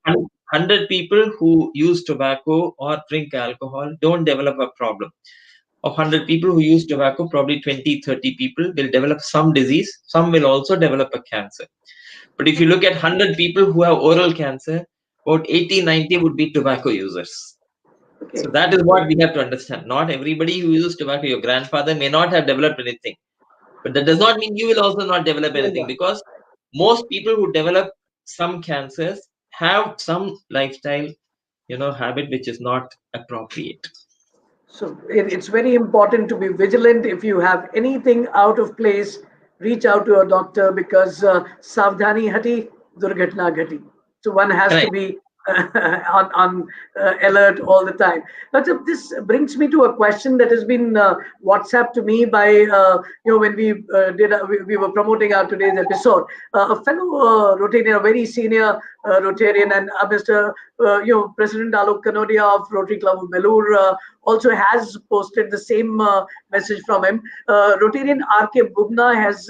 100 people who use tobacco or drink alcohol don't develop a problem. Of 100 people who use tobacco, probably 20, 30 people will develop some disease. Some will also develop a cancer. But if you look at 100 people who have oral cancer, about 80, 90 would be tobacco users. So Okay. that is what we have to understand. Not everybody who uses tobacco, your grandfather may not have developed anything. But that does not mean you will also not develop Well anything, done. because most people who develop some cancers have some lifestyle, habit which is not appropriate. So it's very important to be vigilant. If you have anything out of place, reach out to a doctor because savdhani hati, durghatna ghati. So one has to Correct. be on alert all the time. But this brings me to a question that has been WhatsApp to me by when we were promoting our today's episode. A fellow Rotarian, a very senior Rotarian, and Mr. President Alok Kanodia of Rotary Club of Belur also has posted the same message from him. Rotarian R.K. Bubna has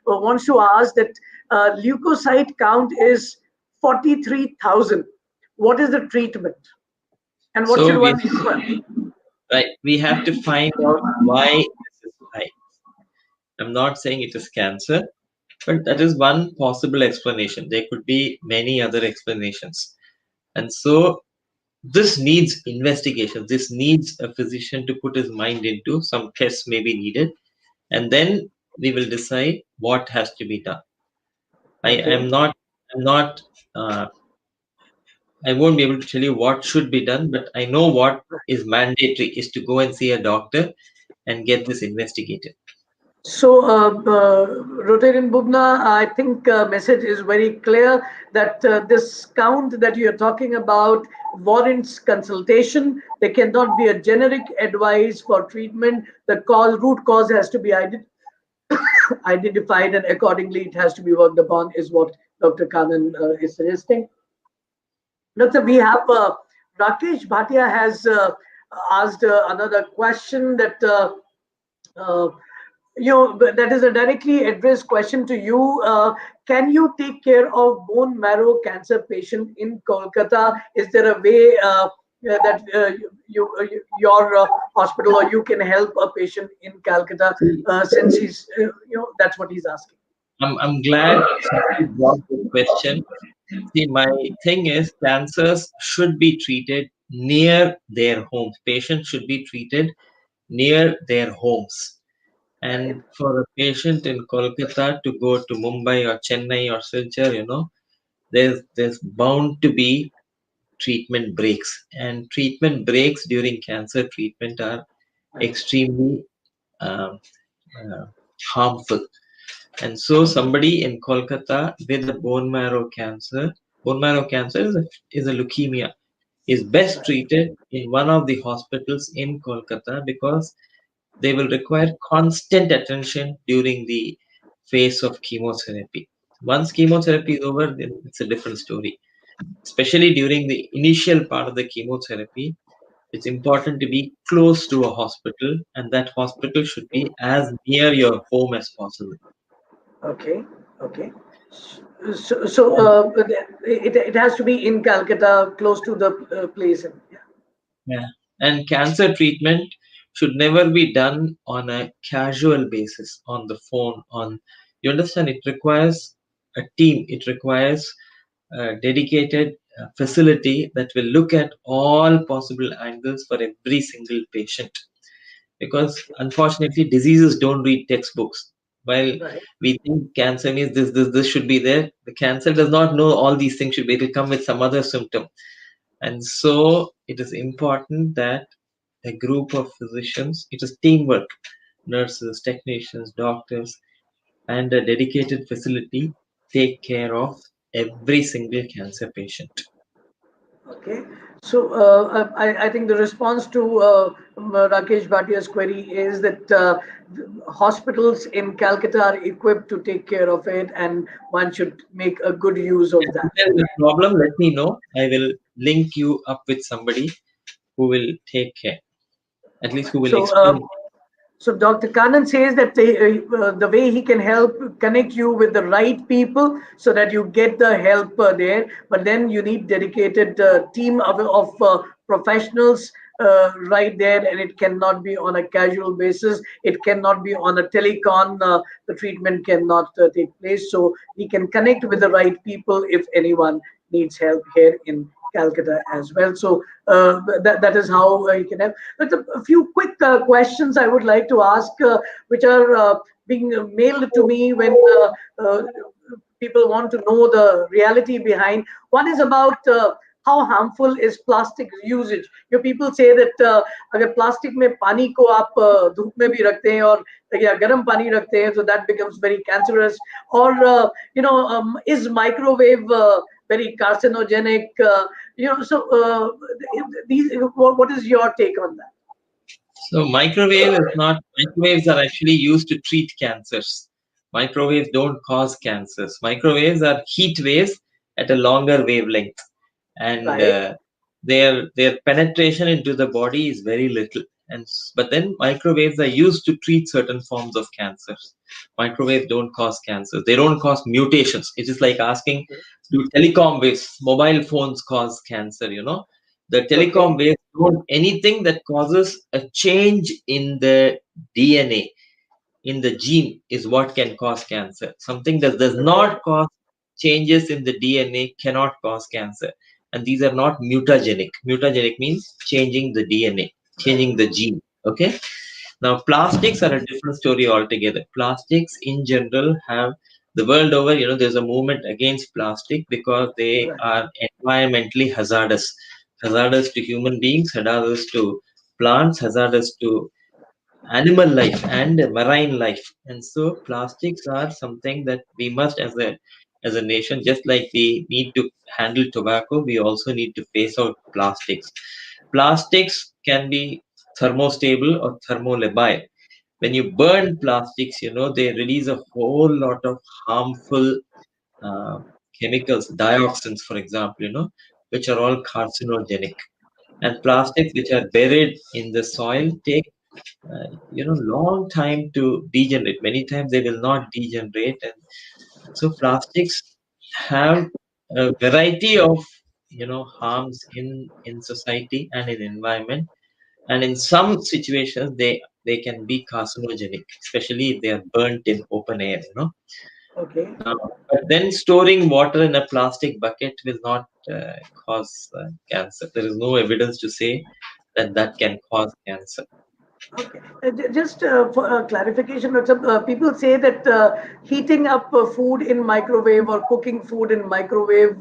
wants to ask that leukocyte count is 43,000. What is the treatment? And what should So one inquire? we have to find out why this is high. I'm not saying it is cancer, but that is one possible explanation. There could be many other explanations. And so this needs investigation. This needs a physician to put his mind into. Some tests may be needed, and then we will decide what has to be done. I Okay. am not. I'm not. I won't be able to tell you what should be done, but I know what is mandatory is to go and see a doctor and get this investigated. So, Rotarian Bubna, I think message is very clear that this count that you're talking about warrants consultation. There cannot be a generic advice for treatment. The root cause has to be identified, and accordingly it has to be worked upon, is what Dr. Kannan is suggesting. Doctor, we have Rakesh Bhatia has asked another question that uh, that is a directly addressed question to you. Can you take care of bone marrow cancer patient in Kolkata? Is there a way that your hospital or you can help a patient in Calcutta since he's that's what he's asking. I'm glad somebody brought this question. See, my thing is cancers should be treated near their homes. Patients should be treated near their homes. Right. And for a patient in Kolkata to go to Mumbai or Chennai or Silchar, there's bound to be treatment breaks, and treatment breaks during cancer treatment are extremely um, uh, harmful. And so somebody in Kolkata with a bone marrow cancer is a leukemia, is best treated in one of the hospitals in Kolkata, because they will require constant attention during the phase of chemotherapy. Once chemotherapy is over, then it's a different story. Especially during the initial part of the chemotherapy, it's important to be close to a hospital, and that hospital should be as near your home as possible. Okay, okay. So it has to be in Calcutta, close to the place. Yeah. Yeah. And cancer treatment should never be done on a casual basis, on the phone, on, you understand, it requires a team, it requires a dedicated facility that will look at all possible angles for every single patient. Because unfortunately, diseases don't read textbooks. While Right. we think cancer means this should be there, the cancer does not know all these things should be. It will come with some other symptom. And so it is important that a group of physicians, it is teamwork, nurses, technicians, doctors, and a dedicated facility take care of every single cancer patient. Okay. So I think the response to Rakesh Bhatia's query is that hospitals in Calcutta are equipped to take care of it, and one should make a good use of If that. there's a problem, let me know. I will link you up with somebody who will take care, at least who will So explain. So Dr. Kannan says that the way he can help connect you with the right people so that you get the help there, but then you need dedicated team of professionals right there, and it cannot be on a casual basis. It cannot be on a telecon. The treatment cannot take place. So he can connect with the right people if anyone needs help here in Calcutta as well. So that is how you can have. But a few quick questions I would like to ask, which are being mailed to me when people want to know the reality behind. One is about how harmful is plastic usage. You people say that अगर plastic में पानी को आप धूप में भी रखते हैं और या गर्म पानी रखते हैं, so that becomes very cancerous. Or is microwave very carcinogenic? So what is your take on that? So microwaves are actually used to treat cancers. Microwaves don't cause cancers. Microwaves are heat waves at a longer wavelength, and Right. their penetration into the body is very little. But then microwaves are used to treat certain forms of cancers. Microwaves don't cause cancer. They don't cause mutations. It is like asking, do telecom waves, mobile phones cause cancer? The Okay. telecom waves don't anything that causes a change in the DNA, in the gene, is what can cause cancer. Something that does Okay. not cause changes in the DNA cannot cause cancer. And these are not mutagenic. Mutagenic means changing the DNA, changing the gene. Okay. Now, plastics are a different story altogether. Plastics in general have, the world over, there's a movement against plastic because they Right. are environmentally hazardous. Hazardous to human beings, hazardous to plants, hazardous to animal life and marine life. And so plastics are something that we must, as a nation, just like we need to handle tobacco, we also need to phase out plastics. Plastics can be thermostable or thermolabile. When you burn plastics, they release a whole lot of harmful uh, chemicals, dioxins, for example, which are all carcinogenic. And plastics which are buried in the soil take long time to degenerate. Many times they will not degenerate. And so plastics have a variety of harms in society and in environment. And in some situations they can be carcinogenic, especially if they are burnt in open air. Okay. But then storing water in a plastic bucket will not cause cancer. There is no evidence to say that that can cause cancer. Okay. Just for clarification, people say that heating up food in microwave or cooking food in microwave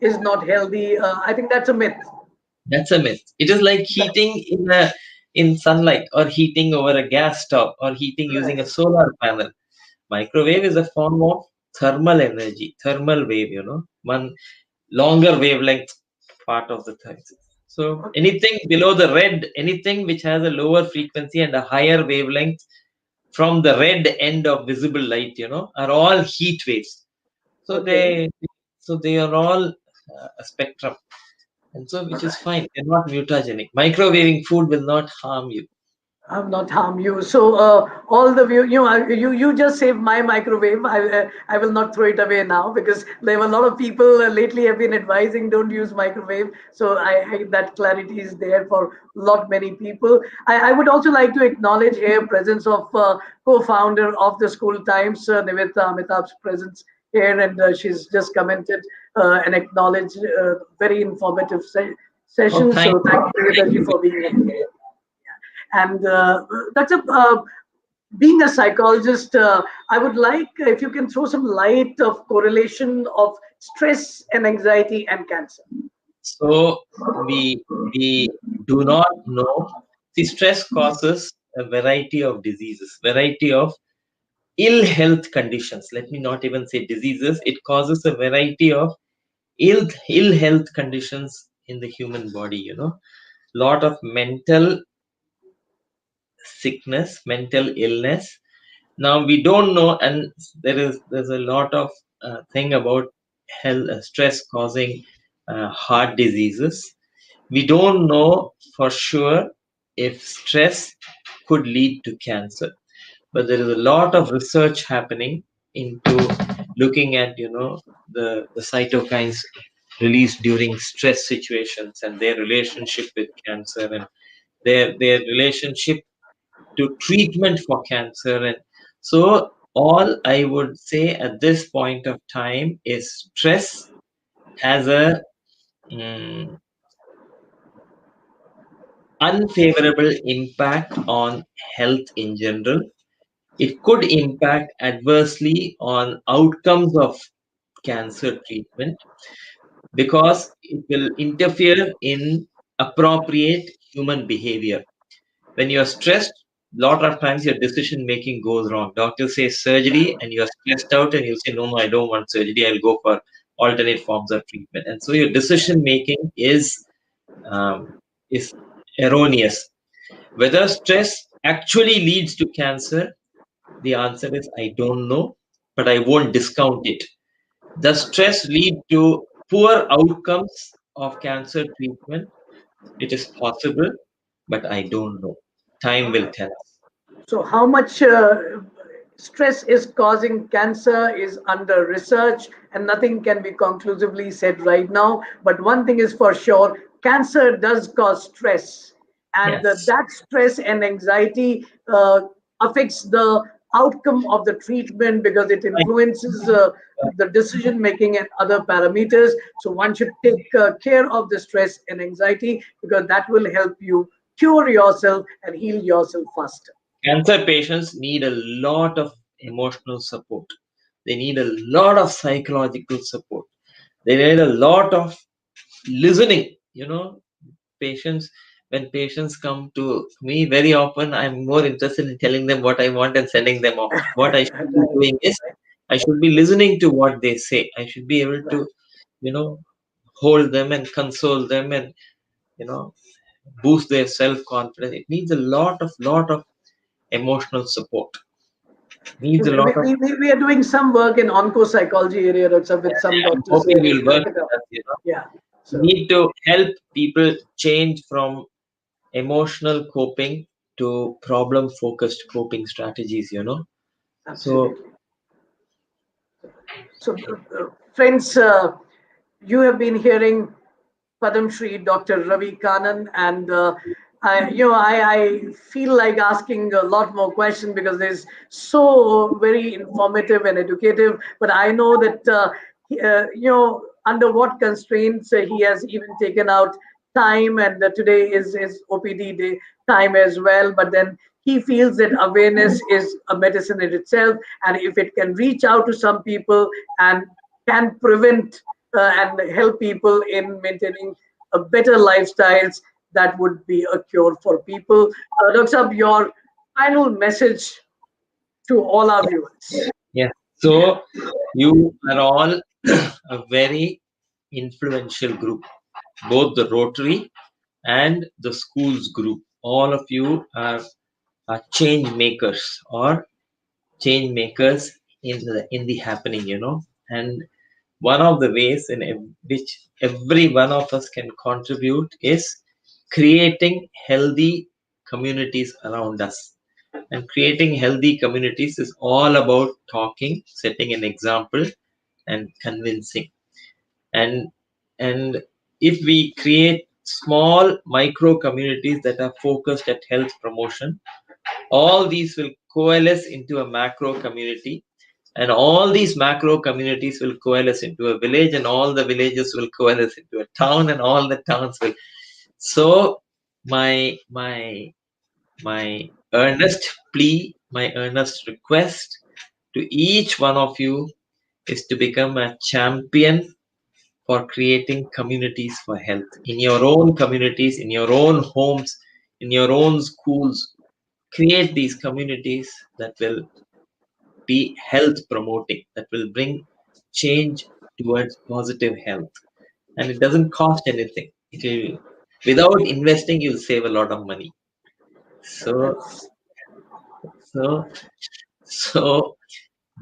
is not healthy. I think that's a myth. That's a myth. It is like heating in sunlight, or heating over a gas stove, or heating using Right. a solar panel. Microwave is a form of thermal energy, thermal wave, one longer wavelength part of the things. So Okay. anything below the red, anything which has a lower frequency and a higher wavelength from the red end of visible light, are all heat waves. So Okay. they are all a spectrum, and so All which is right. fine. They're not mutagenic. Microwaving food will not harm you. I've not harm you. So all the view, you just saved my microwave. I will not throw it away now because there were a lot of people lately have been advising don't use microwave. So that clarity is there for lot many people. I would also like to acknowledge here presence of co-founder of the School Times, Nivita Amitabh's presence here, and she's just commented and acknowledged very informative Oh, session. thank So thank you, thank Nivita ji, you. for being here. And that's a being a psychologist. I would like if you can throw some light of correlation of stress and anxiety and cancer. So we do not know. See, stress causes a variety of diseases, variety of ill health conditions. Let me not even say diseases. It causes a variety of ill health conditions in the human body. Lot of mental sickness, mental illness. Now we don't know, and there's a lot of thing about health stress causing heart diseases. We don't know for sure if stress could lead to cancer, but there is a lot of research happening into looking at the cytokines released during stress situations and their relationship with cancer, and their relationship to treatment for cancer. And so all I would say at this point of time is stress has a mm, unfavorable impact on health in general. It could impact adversely on outcomes of cancer treatment because it will interfere in appropriate human behavior. When you're stressed, lot of times your decision making goes wrong. Doctor says surgery and you're stressed out and you say, no, I don't want surgery. I'll go for alternate forms of treatment. And so your decision making um, is erroneous. Whether stress actually leads to cancer, the answer is I don't know, but I won't discount it. Does stress lead to poor outcomes of cancer treatment? It is possible, but I don't know. Time will tell us. So how much stress is causing cancer is under research, and nothing can be conclusively said right now. But one thing is for sure, cancer does cause stress, and Yes. that stress and anxiety affects the outcome of the treatment because it Right. influences the decision making and other parameters. So one should take care of the stress and anxiety because that will help you cure yourself and heal yourself faster. Cancer patients need a lot of emotional support. They need a lot of psychological support. They need a lot of listening. Patients, when patients come to me, very often I'm more interested in telling them what I want and sending them off. What I should be Right, doing is I should be listening to what they say. I should be able right. to, you know, hold them and console them and, you know, boost their self-confidence. It needs a lot of emotional support. Needs a lot of. We are doing some work in onco-psychology area with some I'm doctors hoping in you'll work with Calcutta. us. Yeah. We So need to help people change from emotional coping to problem focused coping strategies. So absolutely. So friends, you have been hearing Padma Shri Dr. Ravi Kannan, and I feel like asking a lot more questions because there's so very informative and educative. But I know that under what constraints he has even taken out time, and today is OPD day time as well. But then he feels that awareness is a medicine in itself, and if it can reach out to some people and can prevent and help people in maintaining a better lifestyles, that would be a cure for people. Dr. Sab, your final message to all our viewers. Yeah. So you are all a very influential group, both the Rotary and the schools group. All of you are change makers or change makers in the happening, And one of the ways in which every one of us can contribute is creating healthy communities around us. And creating healthy communities is all about talking, setting an example, and convincing. And and if we create small micro communities that are focused at health promotion, all these will coalesce into a macro community, and all these macro communities will coalesce into a village, and all the villages will coalesce into a town, and all the towns will. So my earnest plea, my earnest request to each one of you is to become a champion for creating communities for health in your own communities, in your own homes, in your own schools. Create these communities that will be health promoting, that will bring change towards positive health. And it doesn't cost anything. It will, without investing, you'll save a lot of money. So, That's so, so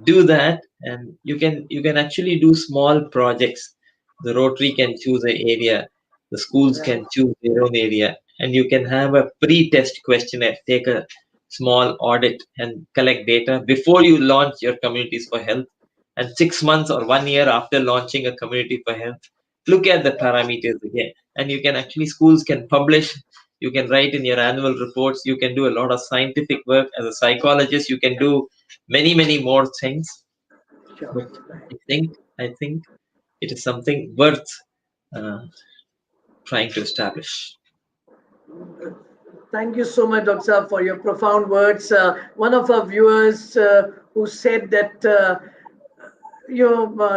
do that, and you can actually do small projects. The Rotary can choose an area, the schools right. can choose their own area, and you can have a pre-test questionnaire, take a small audit and collect data before you launch your communities for health. And 6 months or 1 year after launching a community for health, look at the parameters again. And you can actually, schools can publish, you can write in your annual reports, you can do a lot of scientific work. As a psychologist, you can do many more things. Sure. But I think it is something worth uh, trying to establish. Thank you so much, Dr. Saab, for your profound words. One of our viewers who said that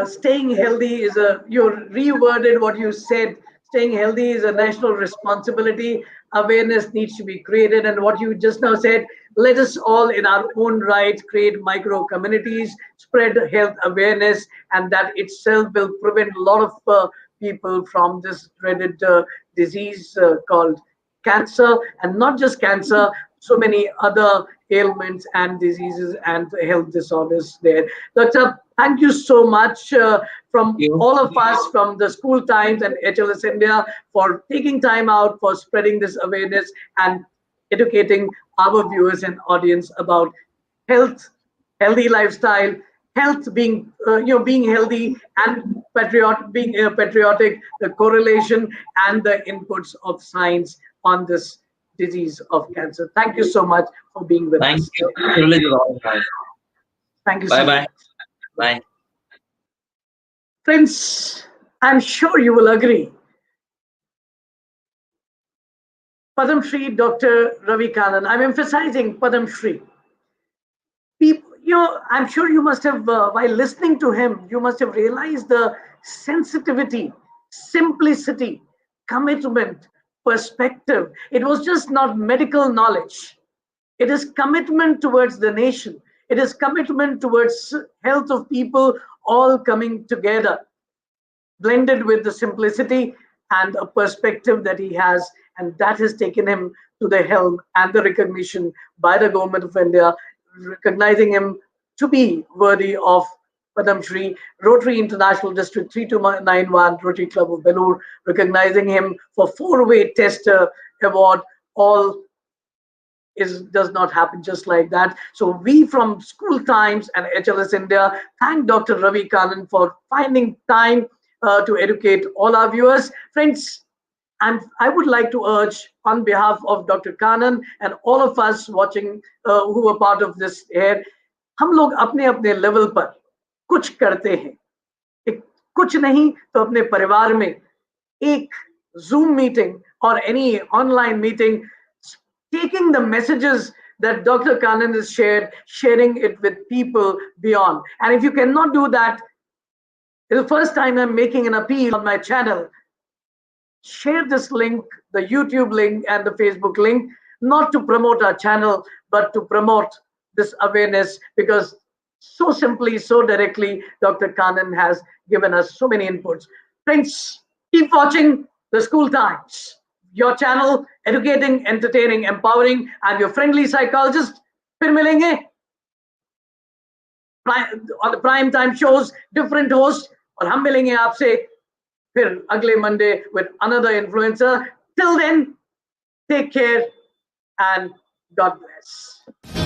staying healthy is you reworded what you said. Staying healthy is a national responsibility. Awareness needs to be created. And what you just now said, let us all in our own right create micro communities, spread health awareness, and that itself will prevent a lot of people from this dreaded disease called cancer, and not just cancer, so many other ailments and diseases and health disorders there. Dr. Thank you so much from You, all of us from the School Times and HLS India for taking time out for spreading this awareness and educating our viewers and audience about health, healthy lifestyle, health being being healthy and being patriotic, the correlation and the inputs of science on this disease of cancer. Thank you so much for being with thank us. you. Privilege is all mine. Thank you Bye so bye. much. Bye. Friends, I'm sure you will agree. Padma Shri Dr. Ravi Kannan, I'm emphasizing Padma Shri. People, I'm sure you must have, while listening to him, you must have realized the sensitivity, simplicity, commitment, perspective. It was just not medical knowledge. It is commitment towards the nation. It is commitment towards health of people all coming together, blended with the simplicity and a perspective that he has, and that has taken him to the helm and the recognition by the government of India, recognizing him to be worthy of Padma Shri. Rotary International District 3291, Rotary Club of Belur, recognizing him for four-way tester award. All does not happen just like that. So we from School Times and HLS India thank Dr. Ravi Kannan for finding time to educate all our viewers. Friends, I would like to urge on behalf of Dr. Kannan and all of us watching who are part of this here, हम लोग अपने अपने level पर कुछ करते हैं, कुछ नहीं तो अपने परिवार में एक Zoom meeting or any online meeting, taking the messages that Dr. Kannan has shared, sharing it with people beyond. And if you cannot do that, it's the first time I'm making an appeal on my channel. Share this link, the YouTube link and the Facebook link, not to promote our channel, but to promote this awareness, because so simply, so directly, Dr. Kannan has given us so many inputs. Friends, keep watching the School Times, your channel, educating, entertaining, empowering. I'm your friendly psychologist. फिर मिलेंगे on the prime time shows, different hosts, और हम मिलेंगे आपसे फिर अगले Monday with another influencer. Till then, take care and God bless.